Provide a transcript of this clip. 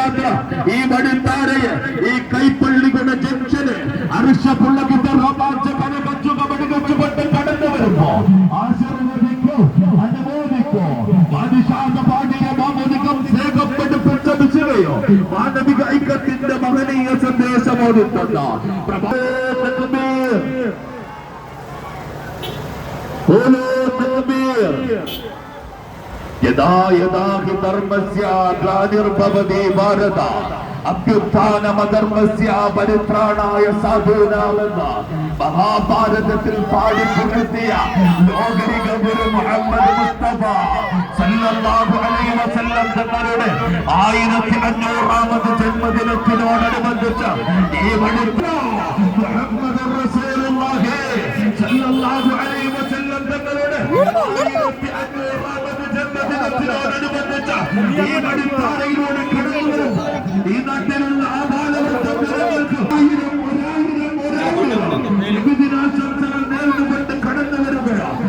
ഘോഷയാത്ര ഈ വഴിത്താരയെ ഈ കൈപ്പള്ളിയുടെ ജംഗ്ഷന് അർഷപ്പുള്ളകിന്റെ രോമാഞ്ചകര കച്ചു കബടി കച്ചുപെട്ട് കടന്നു വരുമ്പോ ആശീർവദിക്കോ അനുമോദിക്കോ ബാദിഷാദ പാടിയ മാമോദികം സ്നേഹപ്പെടുപ്പിച്ച വിശുകയോ മാനവിക ഐക്യത്തിന്റെ മഹനീയ സന്ദേശമോടുത്തുന്ന യഥാ യഥാ ഹി ധർമ്മസ്യ ഗ്ലാനിർഭവതി ഭാരത അഭ്യുത്ഥാനമധർമ്മസ്യ പരിത്രാണായ സാധൂനാമെന്ന മഹാഭാരതത്തിൽ പാടിപ്പുകഴ്ത്തിയ ലോകരിക ഗുരു മുഹമ്മദ് മുസ്തഫ സല്ലല്ലാഹു അലൈഹി വസല്ലം തങ്ങളുടെ 1500ാമത് ജന്മദിനത്തിനോടനുബന്ധിച്ച് ഈ മുഹമ്മദ് റസൂലുള്ളാഹി സല്ലല്ലാഹു അലൈഹി വസല്ലം തങ്ങളുടെ 1500ാമത് ജന്മദിനത്തിനോടനുബന്ധിച്ച് ഈ വഴിത്താരയിലൂടെ കടന്നു വരുമ്പോൾ ഈ നാട്ടിലുള്ള ആഭാലവർക്ക് ഒരായിരം വിദിനാശംസകൾ നേർന്നുകൊണ്ട് കടന്നു വരികയാണ്.